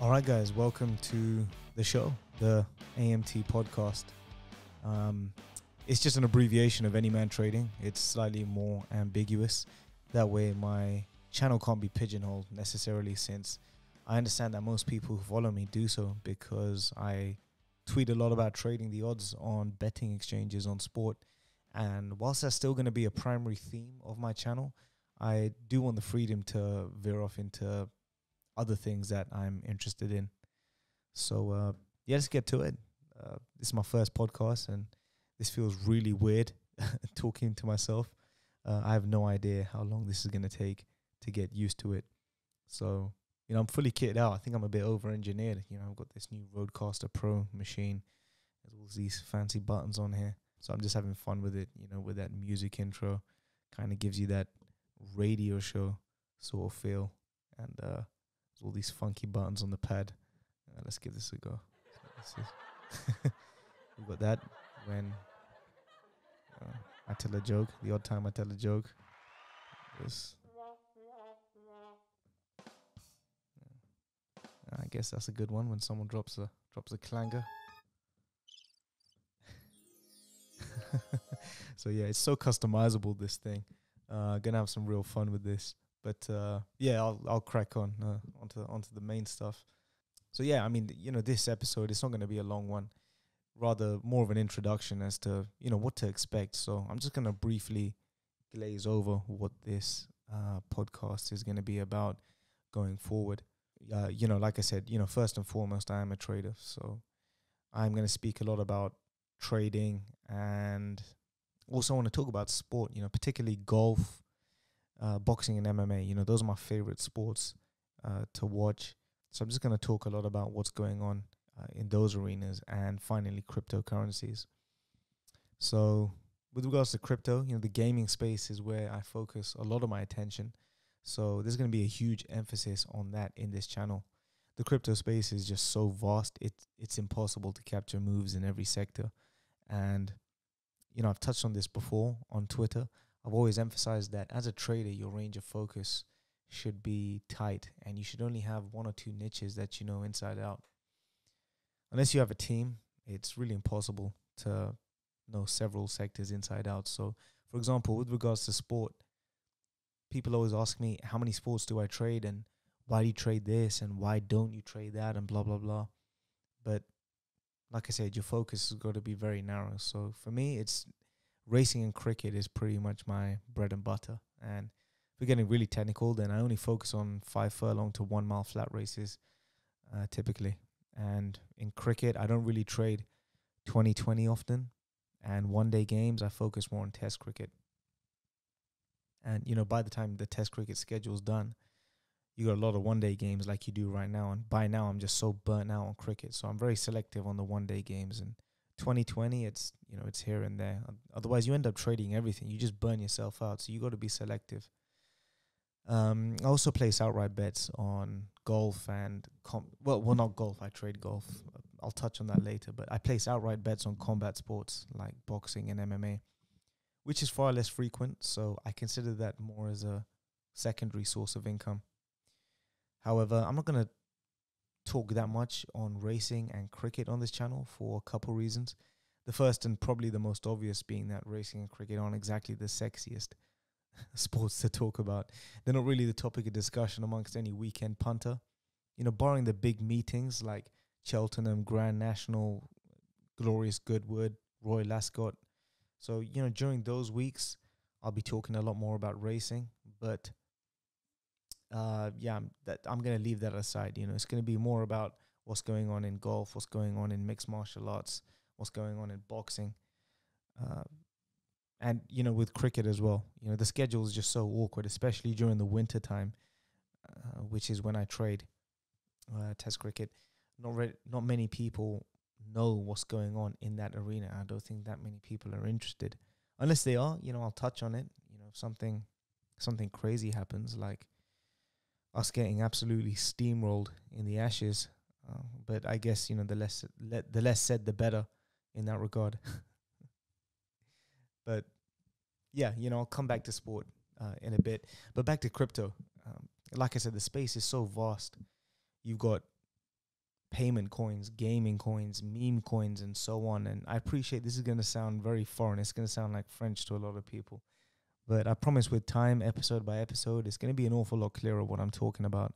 All right, guys, welcome to the show, the AMT podcast. It's just an abbreviation of Any Man Trading. It's slightly more ambiguous. That way my channel can't be pigeonholed necessarily, since I understand that most people who follow me do so because I tweet a lot about trading the odds on betting exchanges on sport. And whilst that's still going to be a primary theme of my channel, I do want the freedom to veer off into other things that I'm interested in. So yeah, let's get to it. This is my first podcast and this feels really weird talking to myself. I have no idea how long this is going to take to get used to it. So, I'm fully kitted out. I think I'm a bit over-engineered. I've got this new Rodecaster Pro machine. There's all these fancy buttons on here. So I'm just having fun with it, with that music intro. Kind of gives you that radio show sort of feel. And there's all these funky buttons on the pad. Let's give this a go. We've got that when I tell a joke, the odd time I tell a joke. I guess that's a good one when someone drops a clanger. So yeah, it's so customizable, this thing. Gonna have some real fun with this. But yeah, I'll crack on onto the main stuff. So yeah, I mean, this episode, it's not going to be a long one, rather more of an introduction as to what to expect. So I'm just going to briefly glaze over what this podcast is going to be about going forward. Like I said, first and foremost, I am a trader, so I'm going to speak a lot about trading, and also want to talk about sport. Particularly golf, boxing and MMA. Those are my favorite sports to watch. So I'm just going to talk a lot about what's going on in those arenas, and finally cryptocurrencies. So with regards to crypto, the gaming space is where I focus a lot of my attention. So there's going to be a huge emphasis on that in this channel. The crypto space is just so vast, it's impossible to capture moves in every sector. And, I've touched on this before on Twitter. I've always emphasized that as a trader, your range of focus should be tight, and you should only have one or two niches that you know inside out. Unless you have a team, it's really impossible to know several sectors inside out. So, for example, with regards to sport, people always ask me, how many sports do I trade, and why do you trade this, and why don't you trade that, and blah, blah, blah. But like I said, your focus has got to be very narrow. So for me, it's racing and cricket is pretty much my bread and butter. And if we're getting really technical, then I only focus on 5 furlong to 1 mile flat races, typically. And in cricket, I don't really trade 20-20 often. And one-day games, I focus more on test cricket. And, by the time the test cricket schedule's done, you got a lot of one-day games like you do right now. And by now, I'm just so burnt out on cricket. So I'm very selective on the one-day games. And 20-20, it's, it's here and there. Otherwise, you end up trading everything. You just burn yourself out. So you got to be selective. I also place outright bets on golf and well, not golf. I trade golf. I'll touch on that later. But I place outright bets on combat sports like boxing and MMA, which is far less frequent. So I consider that more as a secondary source of income. However, I'm not going to talk that much on racing and cricket on this channel for a couple reasons. The first and probably the most obvious being that racing and cricket aren't exactly the sexiest sports to talk about. They're not really the topic of discussion amongst any weekend punter. Barring the big meetings like Cheltenham, Grand National, Glorious Goodwood, Royal Ascot. So, during those weeks, I'll be talking a lot more about racing. But, yeah, I'm going to leave that aside. It's going to be more about what's going on in golf, what's going on in mixed martial arts, what's going on in boxing. And, with cricket as well, the schedule is just so awkward, especially during the winter time, which is when I trade test cricket. Not many people know what's going on in that arena. I don't think that many people are interested. Unless they are, I'll touch on it. If something crazy happens, like us getting absolutely steamrolled in the Ashes. But I guess, the less said, the better in that regard. But yeah, I'll come back to sport in a bit. But back to crypto. Like I said, the space is so vast. You've got payment coins, gaming coins, meme coins, and so on. And I appreciate this is going to sound very foreign. It's going to sound like French to a lot of people. But I promise with time, episode by episode, it's going to be an awful lot clearer what I'm talking about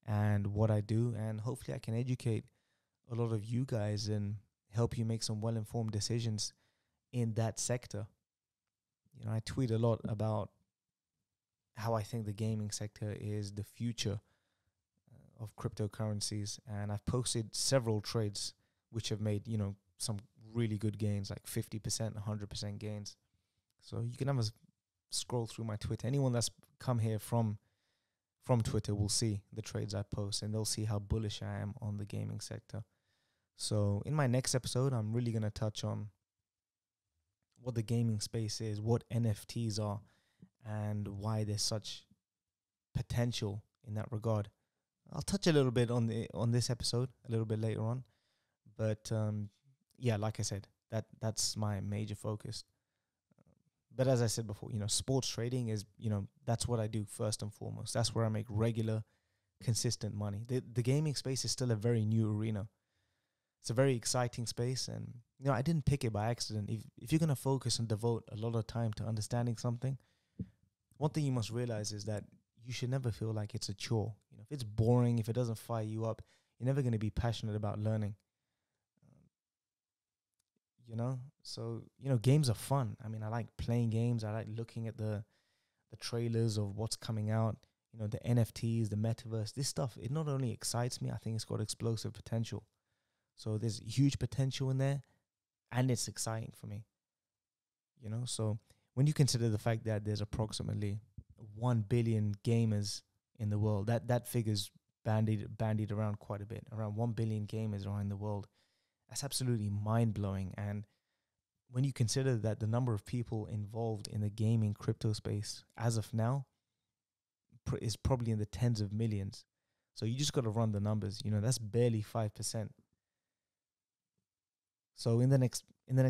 and what I do. And hopefully I can educate a lot of you guys and help you make some well-informed decisions in that sector. You know, I tweet a lot about how I think the gaming sector is the future of cryptocurrencies. And I've posted several trades which have made, you know, some really good gains, like 50%, 100% gains. So you can have a scroll through my Twitter. Anyone that's come here from Twitter will see the trades I post, and they'll see how bullish I am on the gaming sector. So in my next episode, I'm really going to touch on what the gaming space is, what NFTs are, and why there's such potential in that regard. I'll touch a little bit on this episode a little bit later on, but yeah, like I said, that's my major focus. But as I said before, you know, sports trading is, you know, that's what I do first and foremost. That's where I make regular, consistent money. The gaming space is still a very new arena. It's a very exciting space, and you know, I didn't pick it by accident. If you're gonna focus and devote a lot of time to understanding something, one thing you must realize is that you should never feel like it's a chore. You know, if it's boring, if it doesn't fire you up, you're never gonna be passionate about learning. You know, so you know, games are fun. I mean, I like playing games. I like looking at the trailers of what's coming out. You know, the NFTs, the metaverse, this stuff. It not only excites me, I think it's got explosive potential. So there's huge potential in there, and it's exciting for me. You know, so when you consider the fact that there's approximately 1 billion gamers in the world, that figure's bandied around quite a bit. Around 1 billion gamers around the world. That's absolutely mind-blowing. And when you consider that the number of people involved in the gaming crypto space as of now is probably in the tens of millions. So you just got to run the numbers. You know, that's barely 5%. So in the next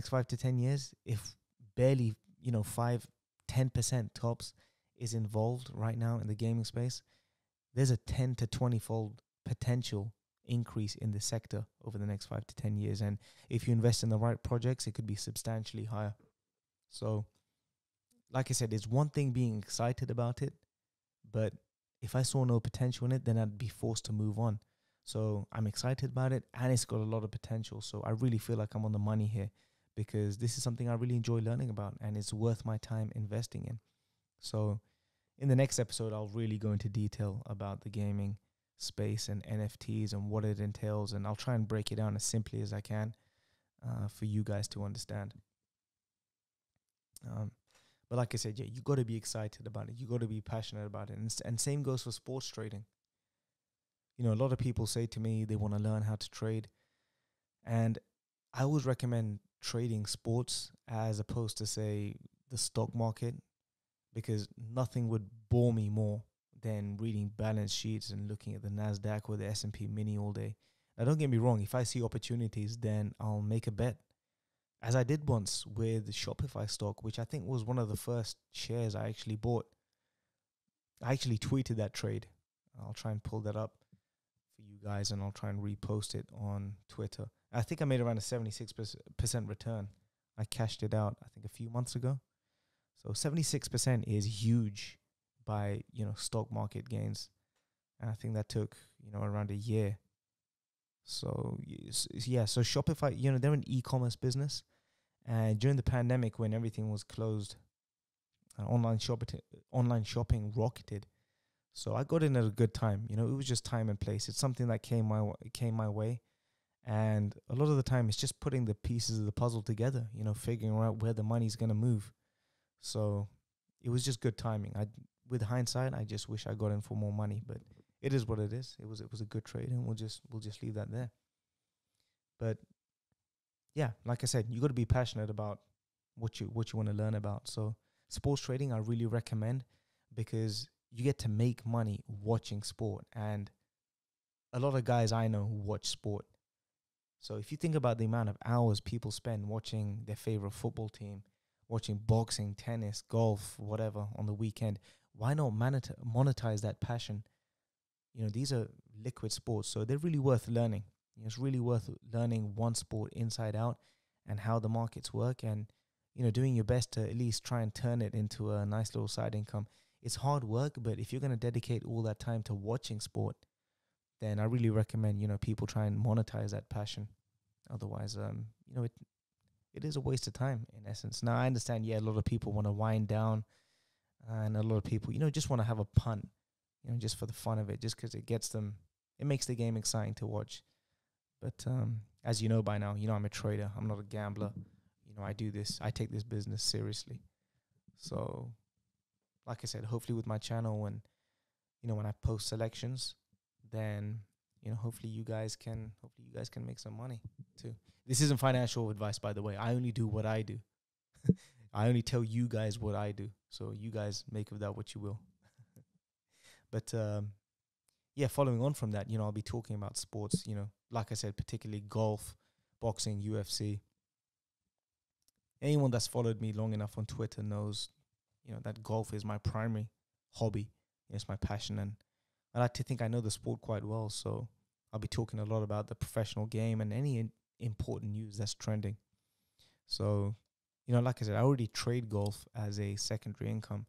5 to 10 years, if barely, you know, 10% tops is involved right now in the gaming space, there's a 10 to 20-fold potential increase in the sector over the next 5 to 10 years. And if you invest in the right projects, it could be substantially higher. So like I said, it's one thing being excited about it, but if I saw no potential in it, then I'd be forced to move on. So I'm excited about it, and it's got a lot of potential. So I really feel like I'm on the money here, because this is something I really enjoy learning about, and it's worth my time investing in. So in the next episode, I'll really go into detail about the gaming space and NFTs and what it entails, and I'll try and break it down as simply as I can for you guys to understand. But like I said, yeah, you got to be excited about it. You got to be passionate about it. And same goes for sports trading. You know, a lot of people say to me they want to learn how to trade. And I always recommend trading sports as opposed to, say, the stock market, because nothing would bore me more than reading balance sheets and looking at the NASDAQ or the S&P mini all day. Now, don't get me wrong. If I see opportunities, then I'll make a bet, as I did once with the Shopify stock, which I think was one of the first shares I actually bought. I actually tweeted that trade. I'll try and pull that up for you guys, and I'll try and repost it on Twitter. I think I made around a 76% return. I cashed it out, I think, a few months ago. So 76% is huge by, you know, stock market gains. And I think that took, you know, around a year. So, yeah, so Shopify, you know, they're an e-commerce business. And during the pandemic, when everything was closed, online shopping rocketed. So I got in at a good time. You know, it was just time and place. It's something that came my way. And a lot of the time, it's just putting the pieces of the puzzle together, you know, figuring out where the money's going to move. So it was just good timing. With hindsight, I just wish I got in for more money, but it is what it is. It was a good trade, and we'll just leave that there. But yeah, like I said, you got to be passionate about what you want to learn about. So sports trading, I really recommend, because you get to make money watching sport, and a lot of guys I know watch sport. So if you think about the amount of hours people spend watching their favorite football team, watching boxing, tennis, golf, whatever on the weekend, why not monetize that passion? You know, these are liquid sports, so they're really worth learning. It's really worth learning one sport inside out and how the markets work, and doing your best to at least try and turn it into a nice little side income. It's hard work, but if you're going to dedicate all that time to watching sport, then I really recommend people try and monetize that passion. Otherwise, it is a waste of time in essence. Now I understand, a lot of people want to wind down, and a lot of people just want to have a punt, just for the fun of it, just because it makes the game exciting to watch. But as you know by now, I'm a trader. I'm not a gambler. I take this business seriously. So, like I said, hopefully with my channel and, when I post selections, then, hopefully you guys can make some money too. This isn't financial advice, by the way. I only do what I do. I only tell you guys what I do. So you guys make of that what you will. But, following on from that, I'll be talking about sports, like I said, particularly golf, boxing, UFC. Anyone that's followed me long enough on Twitter knows, that golf is my primary hobby. It's my passion, and I like to think I know the sport quite well. So I'll be talking a lot about the professional game and any important news that's trending. So, like I said, I already trade golf as a secondary income.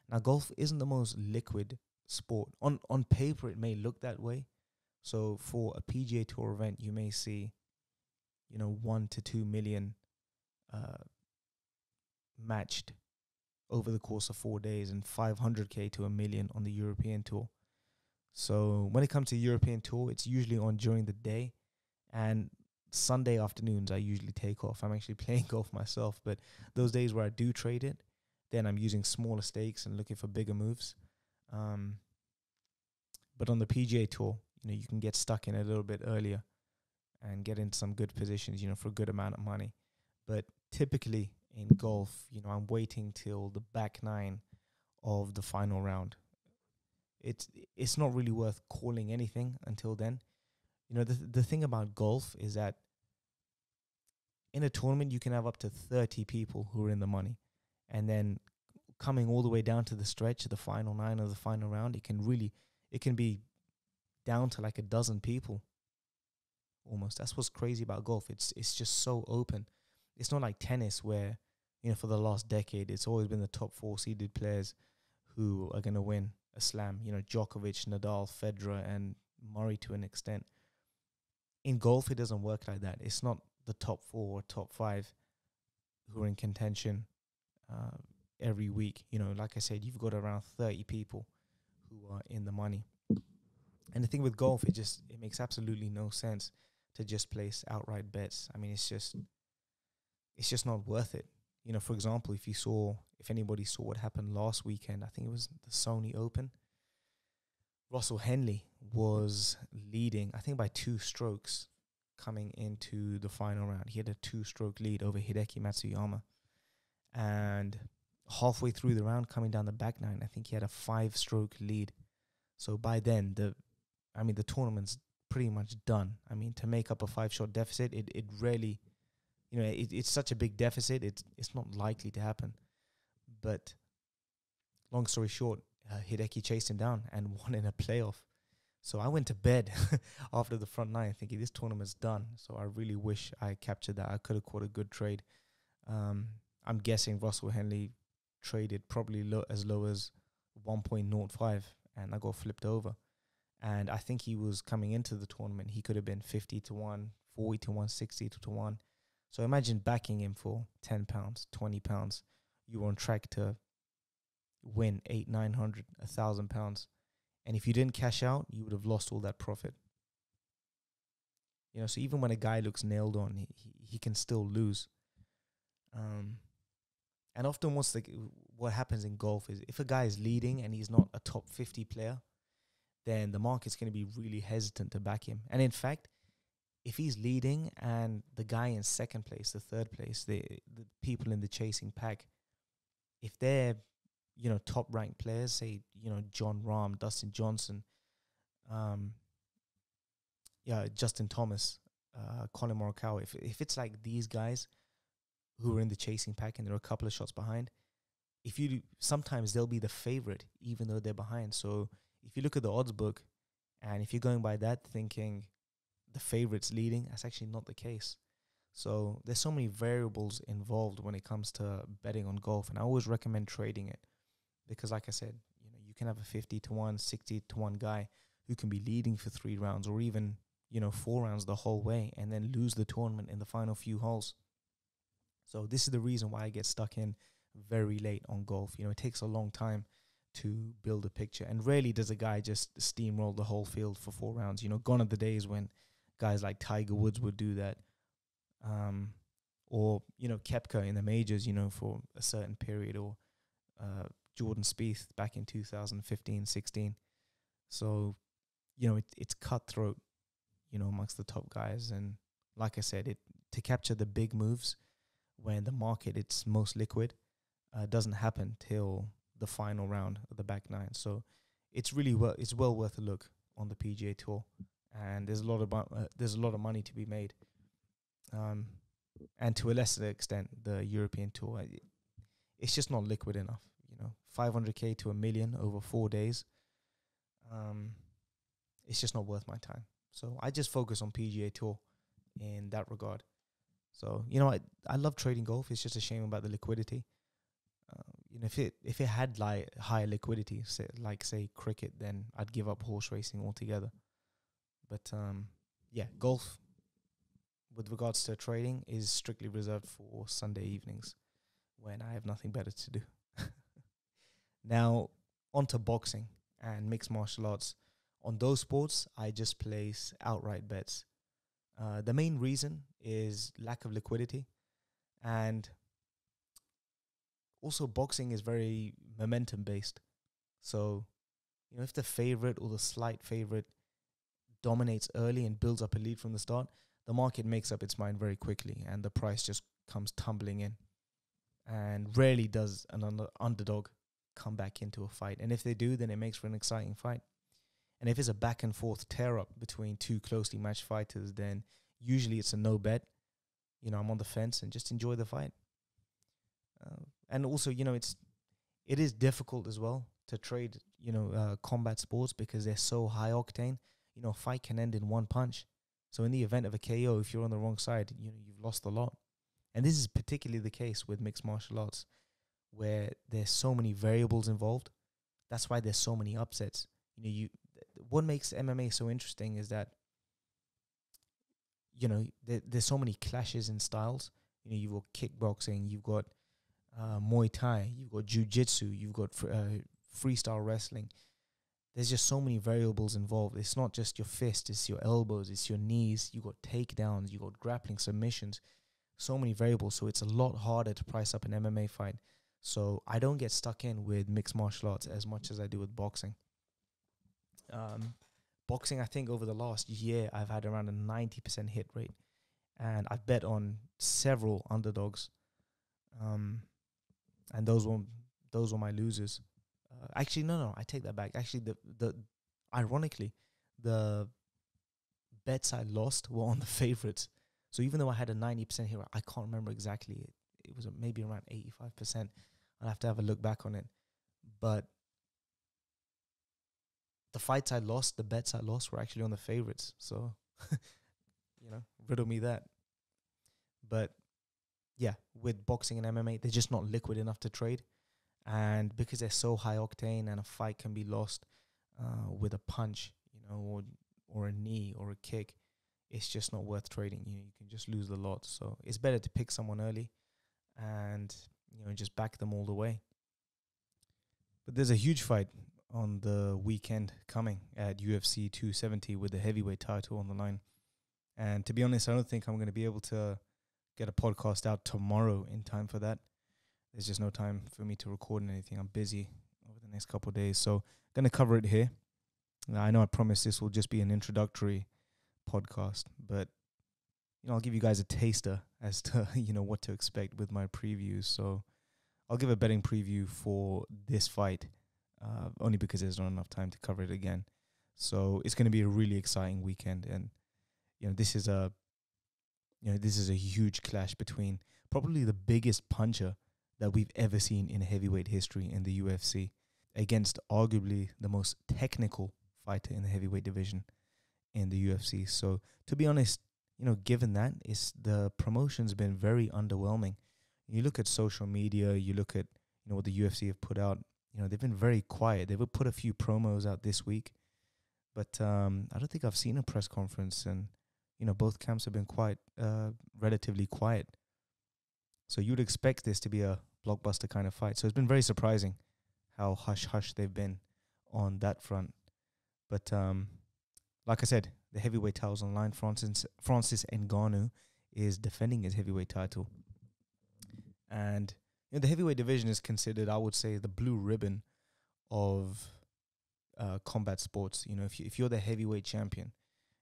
Now, golf isn't the most liquid sport. On paper, it may look that way. So for a PGA Tour event, you may see, 1 to 2 million matched over the course of 4 days, and 500K to 1 million on the European Tour. So when it comes to European Tour, it's usually on during the day, and Sunday afternoons I usually take off. I'm actually playing golf myself, but those days where I do trade it, then I'm using smaller stakes and looking for bigger moves. But on the PGA Tour, you can get stuck in a little bit earlier and get into some good positions, for a good amount of money. But typically in golf, I'm waiting till the back nine of the final round. It's not really worth calling anything until then. The thing about golf is that in a tournament, you can have up to 30 people who are in the money. And then coming all the way down to the stretch, the final nine of the final round, it can be down to like a dozen people almost. That's what's crazy about golf. It's just so open. It's not like tennis where, for the last decade, it's always been the top 4 seeded players who are going to win a slam. Djokovic, Nadal, Federer, and Murray to an extent. In golf, it doesn't work like that. It's not the top 4 or top 5 who are in contention every week. Like I said, you've got around 30 people who are in the money. And the thing with golf, it makes absolutely no sense to just place outright bets. I mean, it's just not worth it. For example, if anybody saw what happened last weekend, I think it was the Sony Open, Russell Henley was leading, I think by 2 strokes coming into the final round. He had a 2-stroke lead over Hideki Matsuyama. And halfway through the round, coming down the back nine, I think he had a 5-stroke lead. So by then, the tournament's pretty much done. I mean, to make up a 5-shot deficit, it rarely, it's such a big deficit, it's not likely to happen. But long story short, Hideki chased him down and won in a playoff. So I went to bed after the front nine thinking this tournament's done. So I really wish I captured that. I could have caught a good trade. I'm guessing Russell Henley traded probably as low as 1.05, and I got flipped over. And I think he was coming into the tournament, he could have been 50 to 1, 40 to 1, 60 to 1. So imagine backing him for £10, £20. You were on track to win 800, 900, £1,000. And if you didn't cash out, you would have lost all that profit. So even when a guy looks nailed on, he can still lose. And often what happens in golf is if a guy is leading and he's not a top 50 player, then the market's going to be really hesitant to back him. And in fact, if he's leading and the guy in second place, the third place, the people in the chasing pack, if they're, top ranked players, say, John Rahm, Dustin Johnson, Justin Thomas, Colin Morikawa, if it's like these guys who are in the chasing pack and they're a couple of shots behind, sometimes they'll be the favorite even though they're behind. So if you look at the odds book and if you're going by that thinking the favorites leading. That's actually not the case. So there's so many variables involved when it comes to betting on golf, and I always recommend trading it because, like I said, you can have a 50-1, 60-1 guy who can be leading for 3 rounds or even 4 rounds the whole way and then lose the tournament in the final few holes. So this is the reason why I get stuck in very late on golf. It takes a long time to build a picture, and rarely does a guy just steamroll the whole field for 4 rounds. Gone are the days when guys like Tiger Woods would do that. Or Koepka in the majors, for a certain period, or Jordan Spieth back in 2015-16. So, it's cutthroat, amongst the top guys. And like I said, to capture the big moves when the market it's most liquid doesn't happen till the final round of the back nine. So it's really it's well worth a look on the PGA Tour, and there's a lot of money to be made. And to a lesser extent, the European Tour, it's just not liquid enough. 500k to $1 million over 4 days. It's just not worth my time. So I just focus on PGA Tour in that regard. So I love trading golf. It's just a shame about the liquidity. If it had higher liquidity, say cricket, then I'd give up horse racing altogether. But golf, with regards to trading, is strictly reserved for Sunday evenings when I have nothing better to do. Now, onto boxing and mixed martial arts. On those sports, I just place outright bets. The main reason is lack of liquidity, and also boxing is very momentum based. So, if the favorite or the slight favorite dominates early and builds up a lead from the start, the market makes up its mind very quickly and the price just comes tumbling in. And rarely does an underdog come back into a fight. And if they do, then it makes for an exciting fight. And if it's a back and forth tear up between two closely matched fighters, then usually it's a no bet. I'm on the fence and just enjoy the fight. And also, it is difficult as well to trade, combat sports because they're so high octane. A fight can end in one punch. So in the event of a KO, if you're on the wrong side, you've lost a lot. And this is particularly the case with mixed martial arts, where there's so many variables involved. That's why there's so many upsets. What makes MMA so interesting is that, there's so many clashes in styles. You've got kickboxing, you've got Muay Thai, you've got jiu-jitsu, you've got freestyle wrestling. There's just so many variables involved. It's not just your fist, it's your elbows, it's your knees, you got takedowns, you got grappling, submissions, so many variables. So it's a lot harder to price up an MMA fight. So I don't get stuck in with mixed martial arts as much as I do with boxing. Boxing, I think over the last year, I've had around a 90% hit rate. And I've bet on several underdogs. And those were my losers. Actually, no, I take that back. Actually, ironically, the bets I lost were on the favorites. So even though I had a 90% hit rate, I can't remember exactly. It was maybe around 85%. I'll have to have a look back on it. But the fights I lost, the bets I lost were actually on the favorites. So, riddle me that. But yeah, with boxing and MMA, they're just not liquid enough to trade. And because they're so high octane and a fight can be lost with a punch, or a knee or a kick, it's just not worth trading. You can just lose the lot. So it's better to pick someone early and, just back them all the way. But there's a huge fight on the weekend coming at UFC 270 with the heavyweight title on the line. And to be honest, I don't think I'm going to be able to get a podcast out tomorrow in time for that. There's just no time for me to record anything. I'm busy over the next couple of days. So I'm going to cover it here. I know I promised this will just be an introductory podcast, but I'll give you guys a taster as to what to expect with my previews. So I'll give a betting preview for this fight, only because there's not enough time to cover it again. So it's going to be a really exciting weekend, and this is a huge clash between probably the biggest puncher that we've ever seen in heavyweight history in the UFC, against arguably the most technical fighter in the heavyweight division in the UFC. So to be honest, given that, the promotion's been very underwhelming. You look at social media, you look at what the UFC have put out. They've been very quiet. They've put a few promos out this week, but I don't think I've seen a press conference, and both camps have been quite relatively quiet. So you'd expect this to be a blockbuster kind of fight. So it's been very surprising how hush-hush they've been on that front. But like I said, the heavyweight title's on line. Francis Ngannou is defending his heavyweight title. And the heavyweight division is considered, I would say, the blue ribbon of combat sports. If you're the heavyweight champion,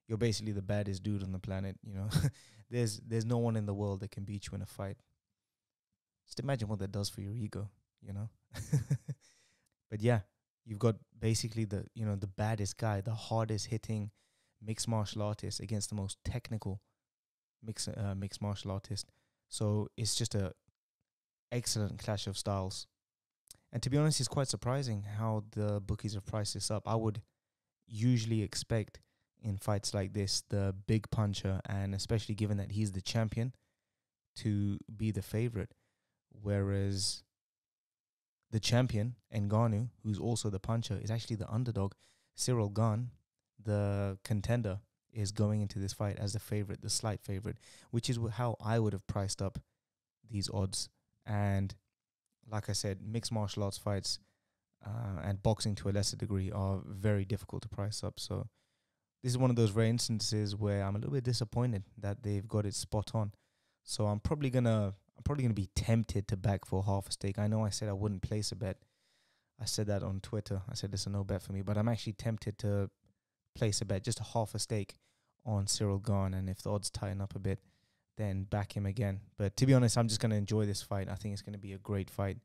you're basically the baddest dude on the planet. There's no one in the world that can beat you in a fight. Just imagine what that does for your ego, But yeah, you've got basically the baddest guy, the hardest hitting mixed martial artist against the most technical mixed martial artist. So it's just a excellent clash of styles. And to be honest, it's quite surprising how the bookies have priced this up. I would usually expect in fights like this, the big puncher, and especially given that he's the champion, to be the favorite. Whereas the champion, Ngannou, who's also the puncher, is actually the underdog. Cyril Gane, the contender, is going into this fight as the favorite, the slight favorite, which is how I would have priced up these odds. And like I said, mixed martial arts fights and boxing to a lesser degree are very difficult to price up. So this is one of those rare instances where I'm a little bit disappointed that they've got it spot on. So I'm probably gonna be tempted to back for half a stake. I know I said I wouldn't place a bet. I said that on Twitter. I said it's a no bet for me, but I'm actually tempted to place a bet, just a half a stake on Cyril Gane, and if the odds tighten up a bit, then back him again. But to be honest, I'm just going to enjoy this fight. I think it's going to be a great fight.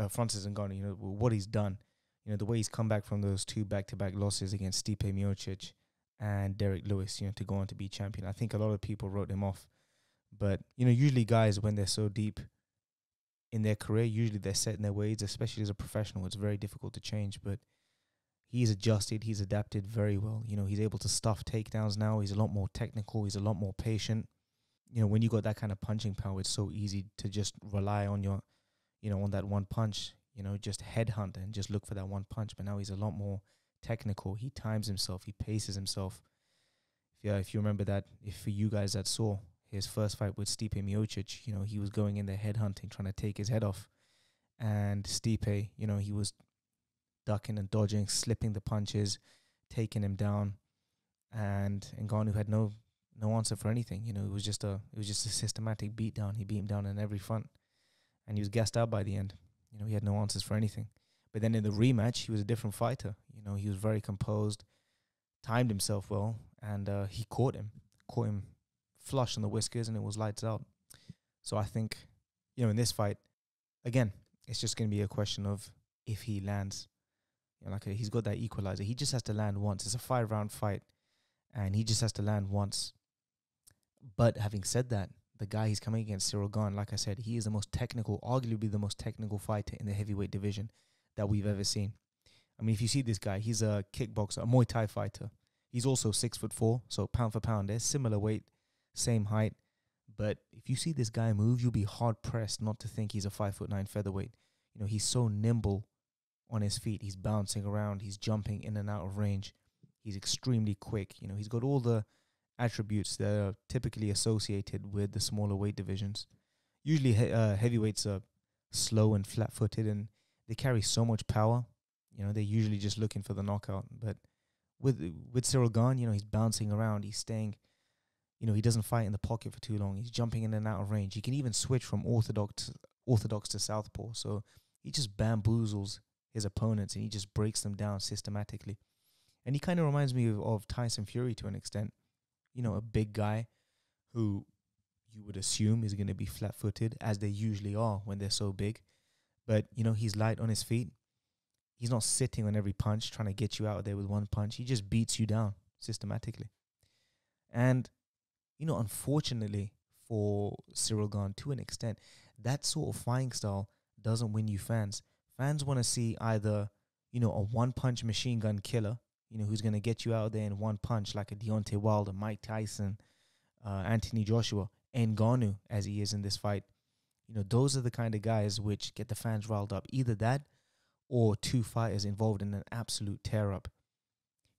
Francis Ngannou, what he's done, the way he's come back from those 2 back-to-back losses against Stipe Miocic and Derek Lewis, to go on to be champion. I think a lot of people wrote him off. But, usually guys, when they're so deep in their career, usually they're set in their ways, especially as a professional. It's very difficult to change. But he's adjusted. He's adapted very well. He's able to stuff takedowns now. He's a lot more technical. He's a lot more patient. When you got that kind of punching power, it's so easy to just rely on your, on that one punch, just headhunt and just look for that one punch. But now he's a lot more technical. He times himself. He paces himself. If you remember that, if for you guys that saw his first fight with Stipe Miocic, he was going in there headhunting, trying to take his head off. And Stipe, he was ducking and dodging, slipping the punches, taking him down. And Ngannou had no answer for anything. It was just a systematic beatdown. He beat him down on every front. And he was gassed out by the end. He had no answers for anything. But then in the rematch, he was a different fighter. He was very composed, timed himself well, and he caught him flush on the whiskers, and it was lights out. So I think, in this fight, again, it's just going to be a question of if he lands. He's got that equalizer. He just has to land once. It's a 5-round fight, and he just has to land once. But having said that, the guy he's coming against, Cyril Gane, like I said, he is the most technical, arguably the most technical fighter in the heavyweight division that we've ever seen. I mean, if you see this guy, he's a kickboxer, a Muay Thai fighter. He's also 6'4", so pound for pound, they're similar weight, same height. But if you see this guy move, you'll be hard-pressed not to think he's a 5'9" featherweight. He's so nimble on his feet. He's bouncing around. He's jumping in and out of range. He's extremely quick. He's got all the attributes that are typically associated with the smaller weight divisions. Usually heavyweights are slow and flat-footed, and they carry so much power. They're usually just looking for the knockout. But with Cyril Gane, he's bouncing around. He's staying, he doesn't fight in the pocket for too long. He's jumping in and out of range. He can even switch from orthodox to southpaw. So he just bamboozles his opponents, and he just breaks them down systematically. And he kind of reminds me of Tyson Fury to an extent. A big guy who you would assume is going to be flat-footed, as they usually are when they're so big. But, he's light on his feet. He's not sitting on every punch, trying to get you out there with one punch. He just beats you down systematically. And, unfortunately for Cyril Gane, to an extent, that sort of fighting style doesn't win you fans. Fans want to see either, a one-punch machine gun killer, who's going to get you out there in one punch, like a Deontay Wilder, Mike Tyson, Anthony Joshua, Ngannou, as he is in this fight. Those are the kind of guys which get the fans riled up. Either that or two fighters involved in an absolute tear-up.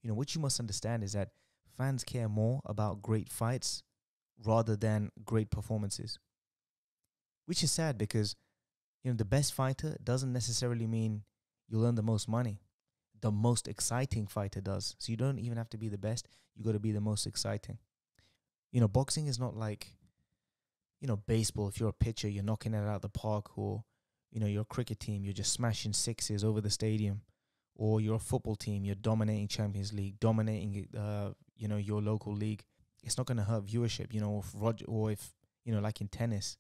What you must understand is that fans care more about great fights rather than great performances. Which is sad because, the best fighter doesn't necessarily mean you'll earn the most money. The most exciting fighter does. So you don't even have to be the best. You got to be the most exciting. Boxing is not like, baseball. If you're a pitcher, you're knocking it out of the park, or, you're a cricket team, you're just smashing sixes over the stadium, or you're a football team, you're dominating Champions League, dominating, your local league. It's not going to hurt viewership, if like in tennis,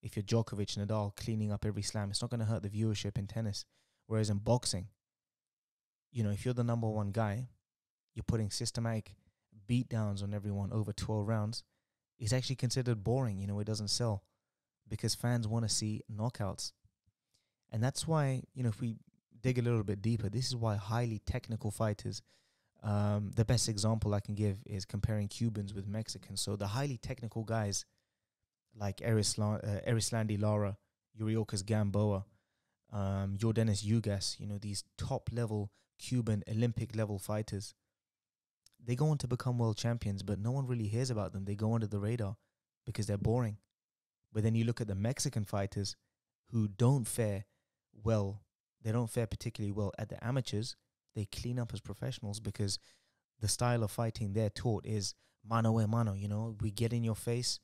if you're Djokovic, Nadal cleaning up every slam, it's not going to hurt the viewership in tennis. Whereas in boxing, if you're the number one guy, you're putting systematic beatdowns on everyone over 12 rounds. It's actually considered boring. It doesn't sell because fans want to see knockouts. And that's why, if we dig a little bit deeper, this is why highly technical fighters, the best example I can give is comparing Cubans with Mexicans. So the highly technical guys like Erislandy Lara, Yuriorkis Gamboa, Yordenis Ugas, these top-level Cuban Olympic-level fighters, they go on to become world champions, but no one really hears about them. They go under the radar because they're boring. But then you look at the Mexican fighters who don't fare well. They don't fare particularly well at the amateurs. They clean up as professionals because the style of fighting they're taught is mano a mano, we get in your face,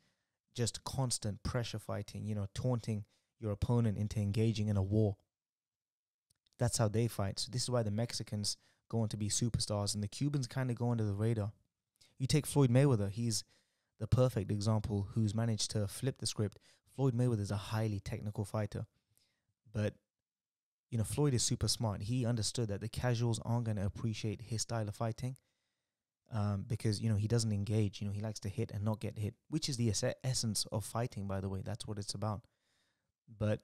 just constant pressure fighting, taunting your opponent into engaging in a war. That's how they fight. So this is why the Mexicans go on to be superstars, and the Cubans kind of go under the radar. You take Floyd Mayweather, he's the perfect example who's managed to flip the script. Floyd Mayweather is a highly technical fighter, but Floyd is super smart. He understood that the casuals aren't going to appreciate his style of fighting because, he doesn't engage. He likes to hit and not get hit, which is the essence of fighting, by the way. That's what it's about. But,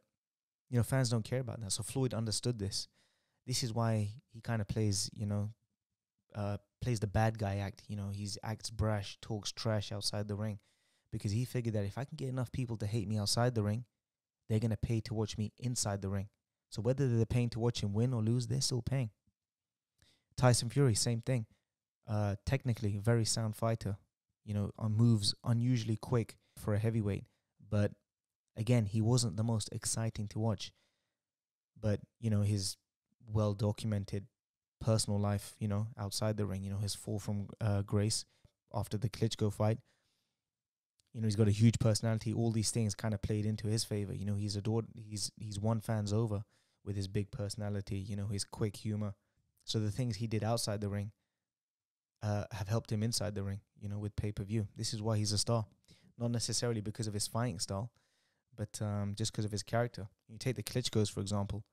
fans don't care about that. So Floyd understood this. This is why he kind of plays, plays the bad guy act. He acts brash, talks trash outside the ring because he figured that if I can get enough people to hate me outside the ring, they're going to pay to watch me inside the ring. So whether they're paying to watch him win or lose, they're still paying. Tyson Fury, same thing. Technically, very sound fighter. On moves unusually quick for a heavyweight. But again, he wasn't the most exciting to watch. But, his well-documented personal life, outside the ring, his fall from grace after the Klitschko fight. He's got a huge personality. All these things kind of played into his favor. He's adored. He's won fans over with his big personality, his quick humor. So the things he did outside the ring have helped him inside the ring, with pay-per-view. This is why he's a star. Not necessarily because of his fighting style, but just because of his character. You take the Klitschkos, for example,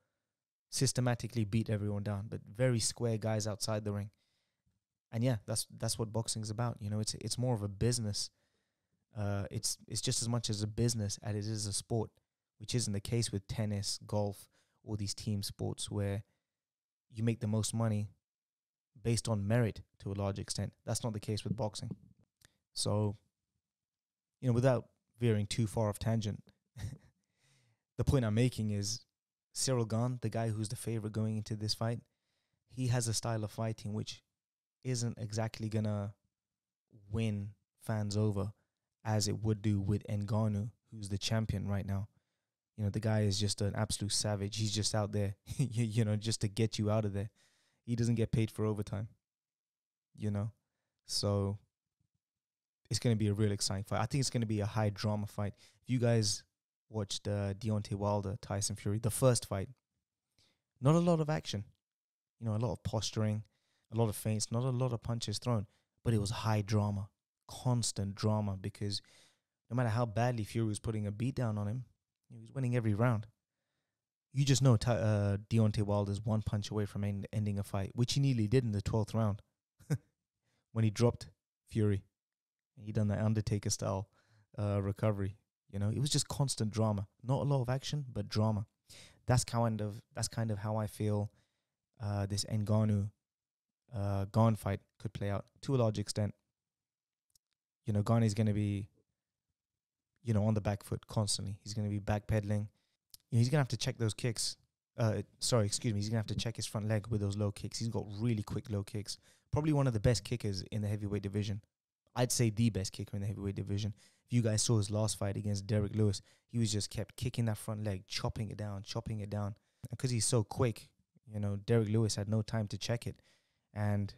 systematically beat everyone down, but very square guys outside the ring. And yeah, that's what boxing's about. It's more of a business. It's just as much as a business as it is a sport, which isn't the case with tennis, golf, all these team sports where you make the most money based on merit to a large extent. That's not the case with boxing. So, without veering too far off tangent, the point I'm making is Cyril Gane, the guy who's the favorite going into this fight, he has a style of fighting which isn't exactly going to win fans over as it would do with Ngannou, who's the champion right now. The guy is just an absolute savage. He's just out there, just to get you out of there. He doesn't get paid for overtime, So it's going to be a real exciting fight. I think it's going to be a high drama fight. If you guys watched Deontay Wilder, Tyson Fury, the first fight, not a lot of action. A lot of posturing, a lot of feints, not a lot of punches thrown, but it was high drama, constant drama, because no matter how badly Fury was putting a beat down on him, he was winning every round. You just know Deontay Wilder's one punch away from ending a fight, which he nearly did in the 12th round when he dropped Fury. He done that Undertaker-style recovery. It was just constant drama. Not a lot of action, but drama. That's kind of how I feel this Ngannou Gane fight could play out to a large extent. Gane is going to be, on the back foot constantly. He's going to be backpedaling. He's going to have to check those kicks. He's going to have to check his front leg with those low kicks. He's got really quick low kicks. Probably one of the best kickers in the heavyweight division. I'd say the best kicker in the heavyweight division. If you guys saw his last fight against Derek Lewis, he was just kept kicking that front leg, chopping it down. And because he's so quick, Derek Lewis had no time to check it. And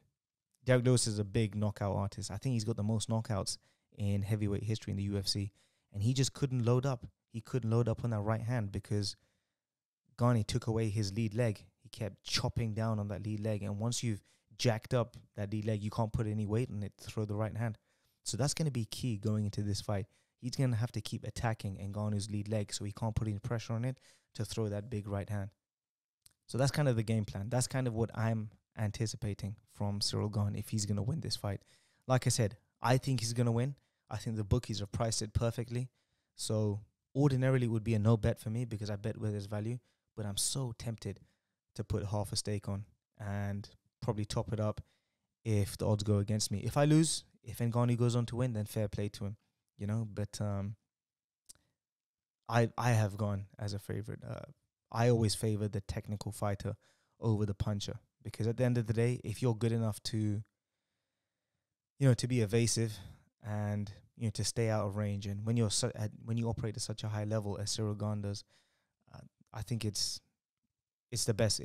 Derek Lewis is a big knockout artist. I think he's got the most knockouts in heavyweight history in the UFC. And he just couldn't load up. He couldn't load up on that right hand because Gane took away his lead leg. He kept chopping down on that lead leg. And once you've jacked up that lead leg, you can't put any weight on it to throw the right hand. So that's going to be key going into this fight. He's going to have to keep attacking Ngannou's lead leg so he can't put any pressure on it to throw that big right hand. So that's kind of the game plan. That's kind of what I'm anticipating from Ciryl Gane if he's going to win this fight. Like I said, I think he's going to win. I think the bookies have priced it perfectly. So ordinarily it would be a no bet for me because I bet where there's value. But I'm so tempted to put half a stake on and probably top it up if the odds go against me. If I lose, if Ngannou goes on to win, then fair play to him, But I have gone as a favorite. I always favor the technical fighter over the puncher because at the end of the day, if you're good enough to, to be evasive and to stay out of range, and when when you operate at such a high level as Ciryl Gane does, I think it's the best.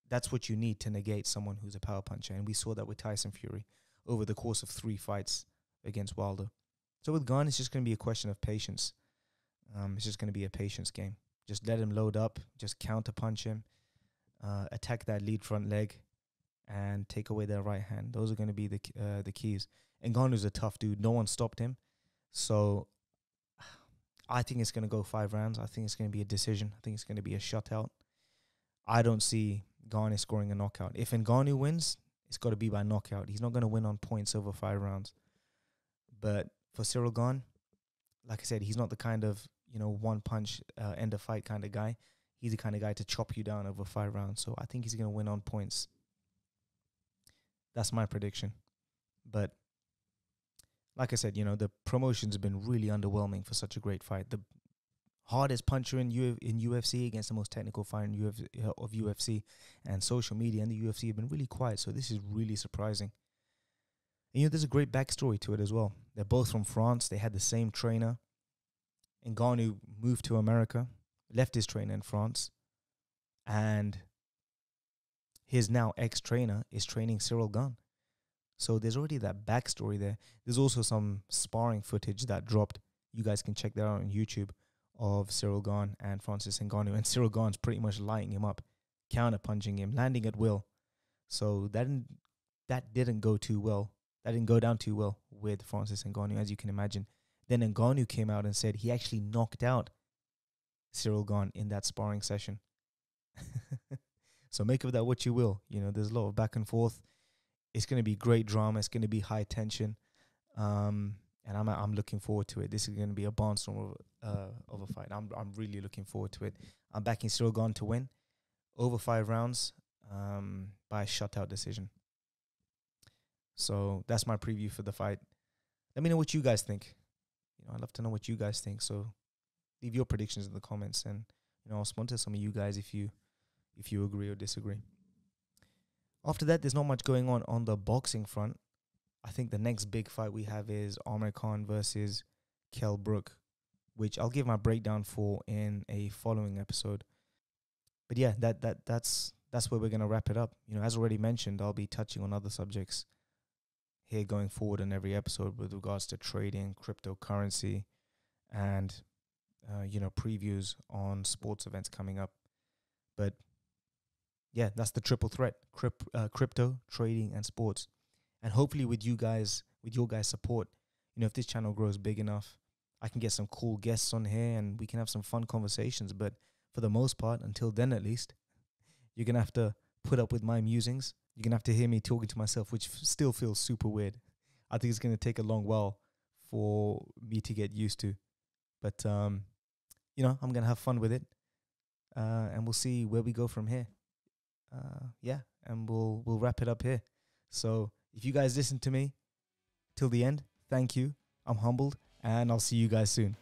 That's what you need to negate someone who's a power puncher, and we saw that with Tyson Fury over the course of 3 fights against Wilder. So with Gane, it's just going to be a question of patience. It's just going to be a patience game. Just let him load up, just counter punch him, attack that lead front leg, and take away their right hand. Those are going to be the keys. And Ngannou's a tough dude. No one stopped him. So I think it's going to go 5 rounds. I think it's going to be a decision. I think it's going to be a shutout. I don't see Gane scoring a knockout. If Ngannou wins, it's got to be by knockout. He's not going to win on points over 5 rounds. But for Ciryl Gane, like I said, he's not the kind of, one punch, end of fight kind of guy. He's the kind of guy to chop you down over 5 rounds. So I think he's going to win on points. That's my prediction. But like I said, the promotion's been really underwhelming for such a great fight. The hardest puncher in UFC against the most technical fighter of UFC, and social media and the UFC have been really quiet. So this is really surprising. And there's a great backstory to it as well. They're both from France. They had the same trainer. Ngannou moved to America, left his trainer in France, and his now ex-trainer is training Ciryl Gane. So there's already that backstory there. There's also some sparring footage that dropped. You guys can check that out on YouTube of Ciryl Gane and Francis Ngannou. And Ciryl Gane's pretty much lighting him up, counter-punching him, landing at will. So that didn't go too well. That didn't go down too well with Francis Ngannou, as you can imagine. Then Ngannou came out and said he actually knocked out Ciryl Gane in that sparring session. So make of that what you will. There's a lot of back and forth. It's going to be great drama. It's going to be high tension. And I'm looking forward to it. This is going to be a barnstorm of a fight. I'm really looking forward to it. I'm backing Ciryl Gane to win over 5 rounds by a shutout decision. So that's my preview for the fight. Let me know what you guys think. I'd love to know what you guys think. So leave your predictions in the comments, and I'll sponsor some of you guys if you agree or disagree. After that, there's not much going on the boxing front. I think the next big fight we have is Amir Khan versus Kell Brook, which I'll give my breakdown for in a following episode. But yeah, that's where we're going to wrap it up. As already mentioned, I'll be touching on other subjects here going forward in every episode with regards to trading, cryptocurrency, and previews on sports events coming up. But yeah, that's the triple threat: crypto, trading, and sports. And hopefully with your guys' support, if this channel grows big enough, I can get some cool guests on here and we can have some fun conversations. But for the most part, until then at least, you're going to have to put up with my musings. You're going to have to hear me talking to myself, which still feels super weird. I think it's going to take a long while for me to get used to. But, I'm going to have fun with it. And we'll see where we go from here. And we'll wrap it up here. So if you guys listen to me till the end, thank you. I'm humbled, and I'll see you guys soon.